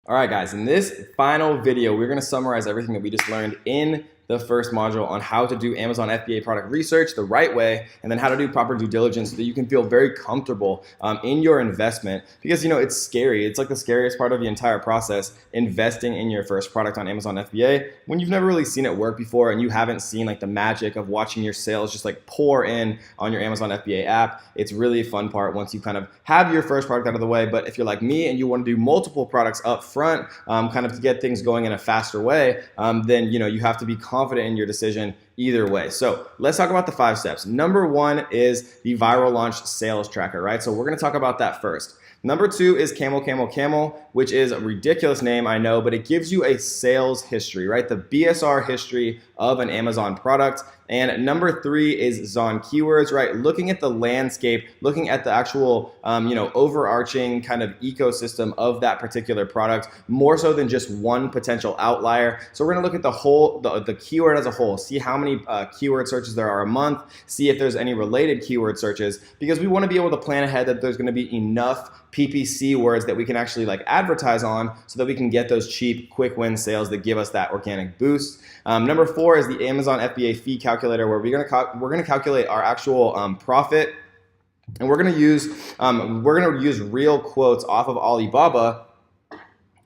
All right, guys, in this final video, we're going to summarize everything that we just learned in the first module on how to do Amazon FBA product research the right way, and then how to do proper due diligence so that you can feel very comfortable in your investment. Because, you know, it's scary. It's like the scariest part of the entire process, investing in your first product on Amazon FBA when you've never really seen it work before and you haven't seen like the magic of watching your sales just like pour in on your Amazon FBA app. It's really a fun part once you kind of have your first product out of the way. But if you're like me and you want to do multiple products up front, kind of to get things going in a faster way, then you know you have to be confident in your decision either way. So let's talk about the 5 steps. Number 1 is the viral launch sales tracker, right? So we're going to talk about that first. Number 2 is Camel Camel Camel, which is a ridiculous name, I know, but it gives you a sales history, right? The BSR history of an Amazon product. And number 3 is Zon Keywords, right? Looking at the landscape, looking at the actual, overarching kind of ecosystem of that particular product, more so than just one potential outlier. So we're gonna look at the whole, the keyword as a whole, see how many keyword searches there are a month, see if there's any related keyword searches, because we wanna be able to plan ahead that there's gonna be enough PPC words that we can actually like advertise on so that we can get those cheap, quick win sales that give us that organic boost. Number 4 is the Amazon FBA fee calculator, where we're gonna calculate our actual profit, and we're gonna use real quotes off of Alibaba,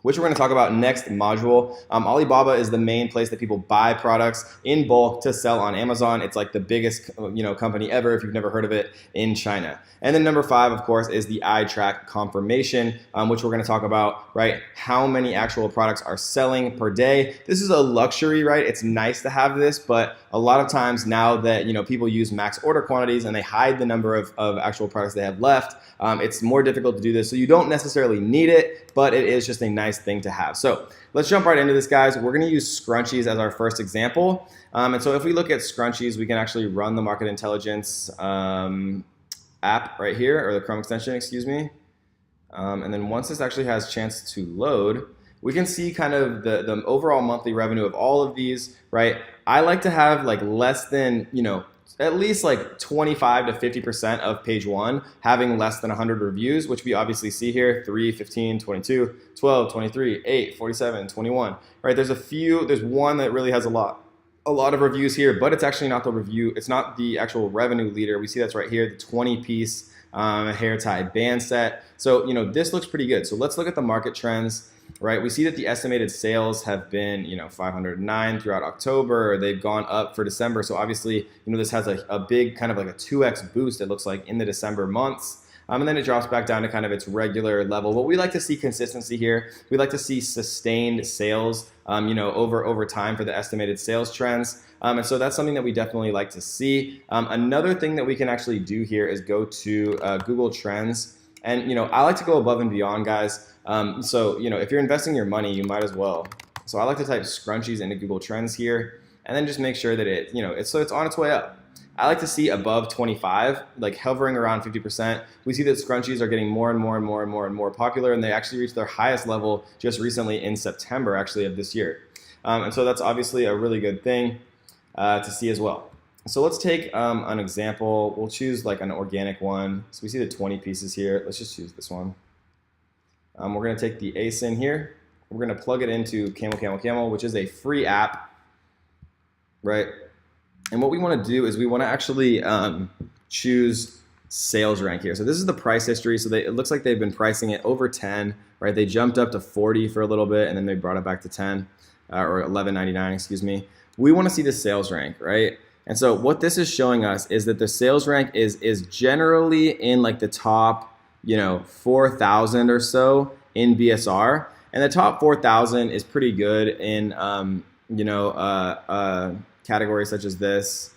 which we're going to talk about next module. Alibaba is the main place that people buy products in bulk to sell on Amazon. It's like the biggest company ever if you've never heard of it in China. And then number 5, of course, is the iTrack confirmation, which we're going to talk about, right? How many actual products are selling per day. This is a luxury, right? It's nice to have this, but a lot of times now that people use max order quantities and they hide the number of actual products they have left, it's more difficult to do this. So you don't necessarily need it, but it is just a nice thing to have. So let's jump right into this, guys. We're going to use scrunchies as our first example. And so if we look at scrunchies, we can actually run the Market Intelligence app right here, or the Chrome extension, excuse me. And then once this actually has a chance to load, we can see kind of the overall monthly revenue of all of these, right? I like to have like less than, at least like 25 to 50% of page 1 having less than 100 reviews, which we obviously see here: 3, 15, 22, 12, 23, 8, 47, 21, right? There's one that really has a lot of reviews here, but it's actually not the review. It's not the actual revenue leader. We see that's right here, the 20-piece hair tie band set. So, this looks pretty good. So let's look at the market trends. Right, we see that the estimated sales have been 509 throughout October. They've gone up for December, so obviously this has a big kind of like a 2x boost, it looks like, in the December months. And then it drops back down to kind of its regular level. But we like to see consistency here. We like to see sustained sales over time for the estimated sales trends. And so that's something that we definitely like to see. Another thing that we can actually do here is go to Google Trends. And I like to go above and beyond, guys. So if you're investing your money, you might as well. So I like to type scrunchies into Google Trends here, and then just make sure that it's on its way up. I like to see above 25, like hovering around 50%. We see that scrunchies are getting more and more and more and more and more popular, and they actually reached their highest level just recently in September, actually, of this year. And so that's obviously a really good thing to see as well. So let's take an example. We'll choose like an organic one. So we see the 20 pieces here. Let's just choose this one. We're going to take the ASIN here. We're going to plug it into Camel Camel Camel, which is a free app, right? And what we want to do is we want to actually choose sales rank here. So this is the price history. So it looks like they've been pricing it over 10, right? They jumped up to 40 for a little bit, and then they brought it back to 10 or 11.99, excuse me. We want to see the sales rank, right? And so what this is showing us is that the sales rank is generally in like the top 4,000 or so in BSR, and the top 4,000 is pretty good in categories such as this.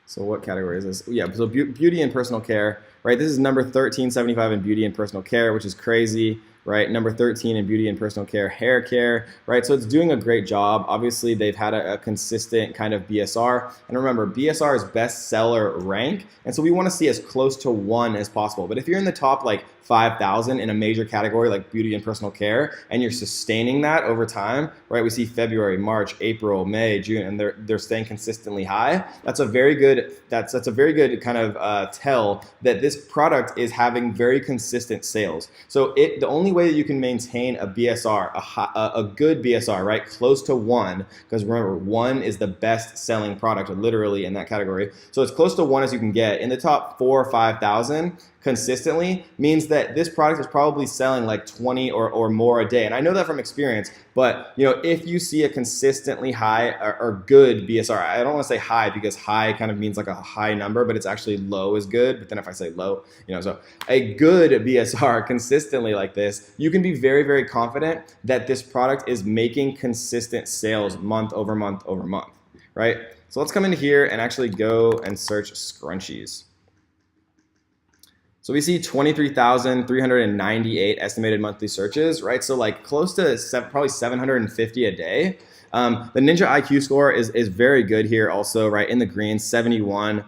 So what category is this? Yeah, so beauty and personal care, right? This is number 1375 in beauty and personal care, which is crazy, right? Number 13 in beauty and personal care, hair care, right? So it's doing a great job. Obviously, they've had a consistent kind of BSR. And remember, BSR is bestseller rank. And so we want to see as close to 1 as possible. But if you're in the top like 5,000 in a major category like beauty and personal care, and you're sustaining that over time, right? We see February, March, April, May, June, and they're staying consistently high. That's a very good kind of tell that this product is having very consistent sales. So the only way that you can maintain a BSR, a good BSR, right, close to 1, because remember, 1 is the best selling product literally in that category. So it's close to 1 as you can get in the top 4 or 5,000 consistently, means that this product is probably selling like 20 or more a day. And I know that from experience, but if you see a consistently high or good BSR, I don't want to say high because high kind of means like a high number, but it's actually low is good. But then if I say low, so a good BSR consistently like this, you can be very, very confident that this product is making consistent sales month over month over month, right? So let's come in here and actually go and search scrunchies. So we see 23,398 estimated monthly searches, right? So like close to probably 750 a day. The Ninja IQ score is very good here also, right? In the green, 71.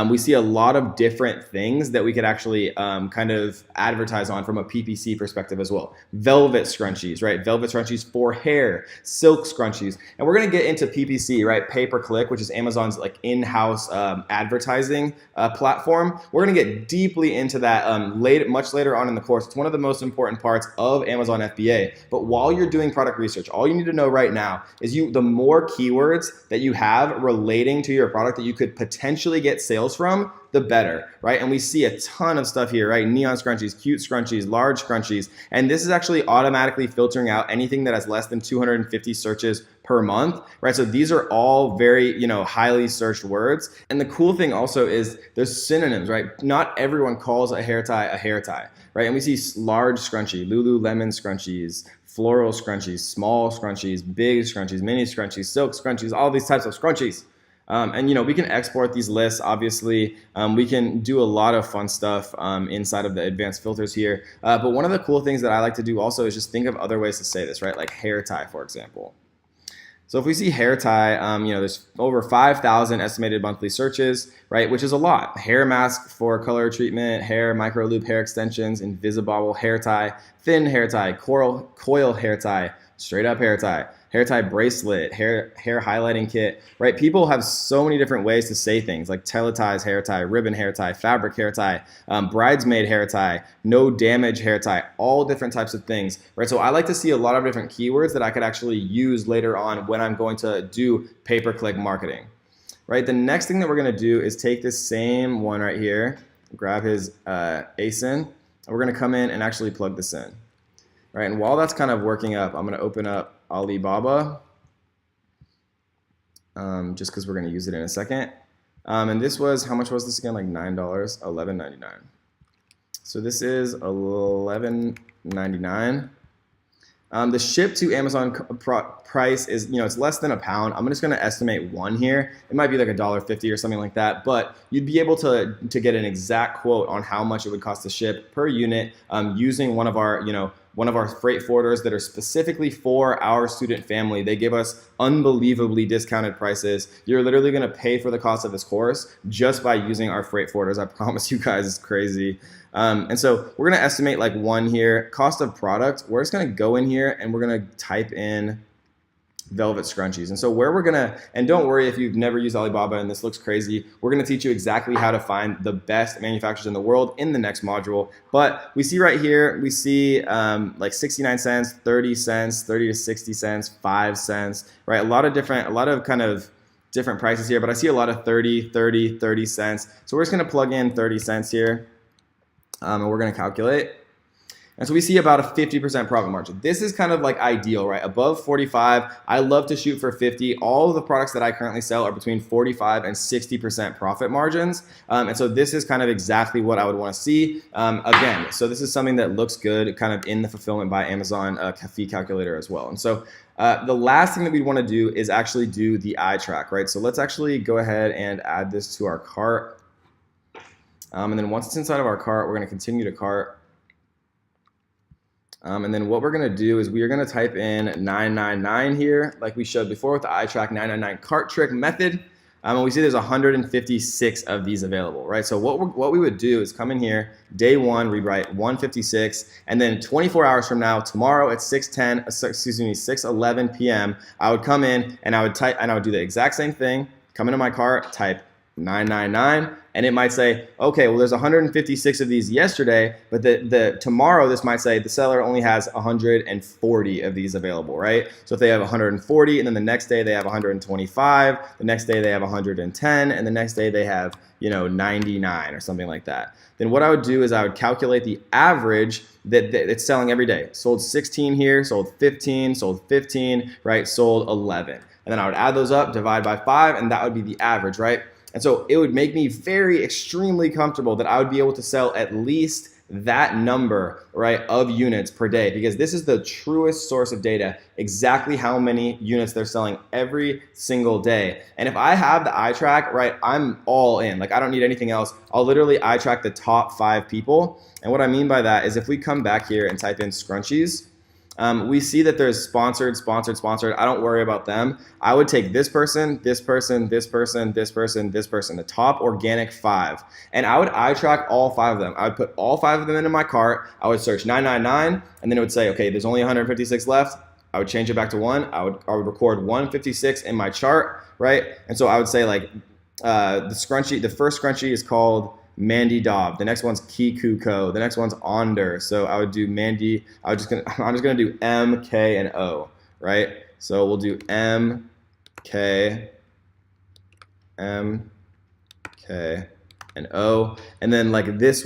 We see a lot of different things that we could actually kind of advertise on from a PPC perspective as well. Velvet scrunchies, right? Velvet scrunchies for hair, silk scrunchies. And we're going to get into PPC, right? Pay-per-click, which is Amazon's like in-house advertising platform. We're going to get deeply into that much later on in the course. It's one of the most important parts of Amazon FBA. But while you're doing product research, all you need to know right now is the more keywords that you have relating to your product that you could potentially get sales from, the better, right? And we see a ton of stuff here, right? Neon scrunchies, cute scrunchies, large scrunchies. And this is actually automatically filtering out anything that has less than 250 searches per month, right? So these are all very, highly searched words. And the cool thing also is there's synonyms, right? Not everyone calls a hair tie, right? And we see large scrunchie, Lululemon scrunchies, floral scrunchies, small scrunchies, big scrunchies, mini scrunchies, silk scrunchies, all these types of scrunchies. And we can export these lists, obviously. We can do a lot of fun stuff inside of the advanced filters here. But one of the cool things that I like to do also is just think of other ways to say this, right? Like hair tie, for example. So if we see hair tie, there's over 5,000 estimated monthly searches, right? Which is a lot. Hair mask for color treatment, hair micro loop hair extensions, Invisibobble hair tie, thin hair tie, coil hair tie, straight up hair tie bracelet, hair highlighting kit, right? People have so many different ways to say things like Teleties hair tie, ribbon hair tie, fabric hair tie, bridesmaid hair tie, no damage hair tie, all different types of things, right? So I like to see a lot of different keywords that I could actually use later on when I'm going to do pay-per-click marketing, right? The next thing that we're gonna do is take this same one right here, grab his ASIN, and we're gonna come in and actually plug this in. Right, and while that's kind of working up, I'm going to open up Alibaba, just because we're going to use it in a second. And this was, how much was this again? Like $9, $11.99. So this is $11.99. The ship to Amazon price is, it's less than £1. I'm just going to estimate 1 here. It might be like $1.50 or something like that, but you'd be able to get an exact quote on how much it would cost to ship per unit using one of our freight forwarders that are specifically for our student family. They give us unbelievably discounted prices. You're literally going to pay for the cost of this course just by using our freight forwarders. I promise you guys, it's crazy. And so we're going to estimate like 1 here. Cost of product, we're just going to go in here and we're going to type in velvet scrunchies. And so where we're gonna, and don't worry if you've never used Alibaba and this looks crazy, we're gonna teach you exactly how to find the best manufacturers in the world in the next module. But we see right here, we see like 69 cents, 30 cents, 30 to 60 cents, 5 cents, right? A lot of kind of different prices here, but I see a lot of 30 cents. So we're just gonna plug in 30 cents here and we're gonna calculate. And so we see about a 50% profit margin. This is kind of like ideal, right? Above 45, I love to shoot for 50. All of the products that I currently sell are between 45 and 60% profit margins. And so this is kind of exactly what I would want to see. Again, so this is something that looks good kind of in the Fulfillment by Amazon fee calculator as well. And so the last thing that we want to do is actually do the eye track, right? So let's actually go ahead and add this to our cart. And then once it's inside of our cart, we're going to continue to cart. And then what we're going to do is we are going to type in 999 here, like we showed before with the iTrack 999 cart trick method. And we see there's 156 of these available, right? So what we would do is come in here, day one, we write 156, and then 24 hours from now, tomorrow at 6:11 p.m., I would come in and I would type, and I would do the exact same thing, come into my cart, type 999, and it might say, okay, well, there's 156 of these yesterday, but the tomorrow this might say the seller only has 140 of these available, right? So if they have 140, and then the next day they have 125, the next day they have 110, and the next day they have 99 or something like that. Then what I would do is I would calculate the average that it's selling every day. Sold 16 here, sold 15, sold 15, right? Sold 11. And then I would add those up, divide by 5, and that would be the average, right? And so it would make me very extremely comfortable that I would be able to sell at least that number, right, of units per day, because this is the truest source of data, exactly how many units they're selling every single day. And if I have the eye track, right, I'm all in. Like, I don't need anything else. I'll literally eye track the top 5 people. And what I mean by that is if we come back here and type in scrunchies, we see that there's sponsored, sponsored, sponsored. I don't worry about them. I would take this person, this person, this person, this person, this person, the top organic 5. And I would eye track all 5 of them. I would put all 5 of them into my cart. I would search 999, and then it would say, okay, there's only 156 left. I would change it back to 1. I would record 156 in my chart, right? And so I would say like the first scrunchie is called Mandy Dobb. The next one's Kikuko. The next one's Onder. So I would do Mandy. I'm just gonna do M, K, and O, right? So we'll do M, K, M, K, and O. And then like these,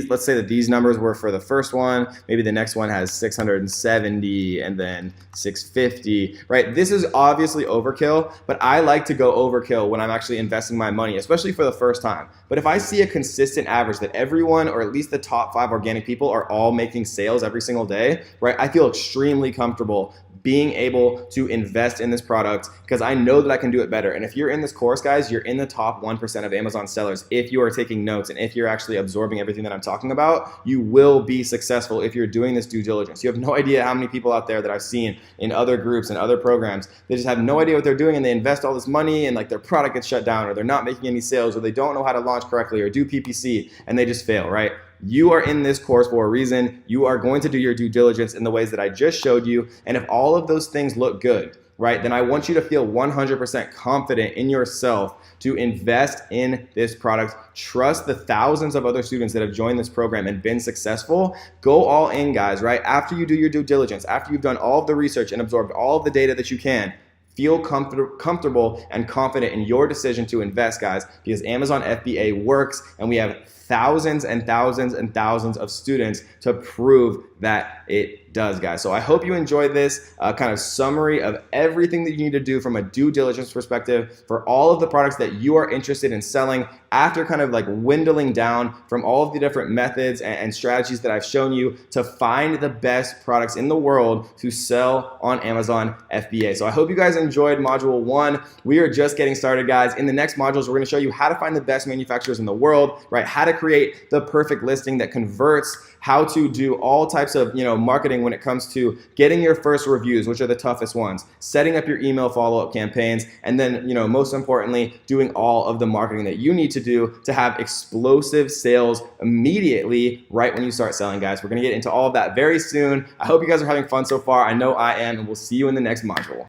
let's say that these numbers were for the first one. Maybe the next one has 670 and then 650, right? This is obviously overkill, but I like to go overkill when I'm actually investing my money, especially for the first time. But if I see a consistent average that everyone, or at least the top 5 organic people, are all making sales every single day, right? I feel extremely comfortable being able to invest in this product because I know that I can do it better. And if you're in this course, guys, you're in the top 1% of Amazon sellers. If you are taking notes and if you're actually absorbing everything that I'm talking about, you will be successful if you're doing this due diligence. You have no idea how many people out there that I've seen in other groups and other programs, they just have no idea what they're doing, and they invest all this money and like their product gets shut down, or they're not making any sales, or they don't know how to launch correctly or do PPC, and they just fail, right? You are in this course for a reason. You are going to do your due diligence in the ways that I just showed you. And if all of those things look good, right, then I want you to feel 100% confident in yourself to invest in this product. Trust the thousands of other students that have joined this program and been successful. Go all in, guys, right? After you do your due diligence, after you've done all of the research and absorbed all of the data that you can, feel comfortable and confident in your decision to invest, guys, because Amazon FBA works, and we have thousands and thousands and thousands of students to prove that it does, guys. So I hope you enjoyed this kind of summary of everything that you need to do from a due diligence perspective for all of the products that you are interested in selling, after kind of like dwindling down from all of the different methods and strategies that I've shown you to find the best products in the world to sell on Amazon FBA. So I hope you guys enjoyed module 1. We are just getting started, guys. In the next modules, we're going to show you how to find the best manufacturers in the world, right? How to create the perfect listing that converts, how to do all types of marketing when it comes to getting your first reviews, which are the toughest ones, setting up your email follow-up campaigns, and then most importantly, doing all of the marketing that you need to do to have explosive sales immediately right when you start selling, guys. We're going to get into all of that very soon. I hope you guys are having fun so far. I know I am, and we'll see you in the next module.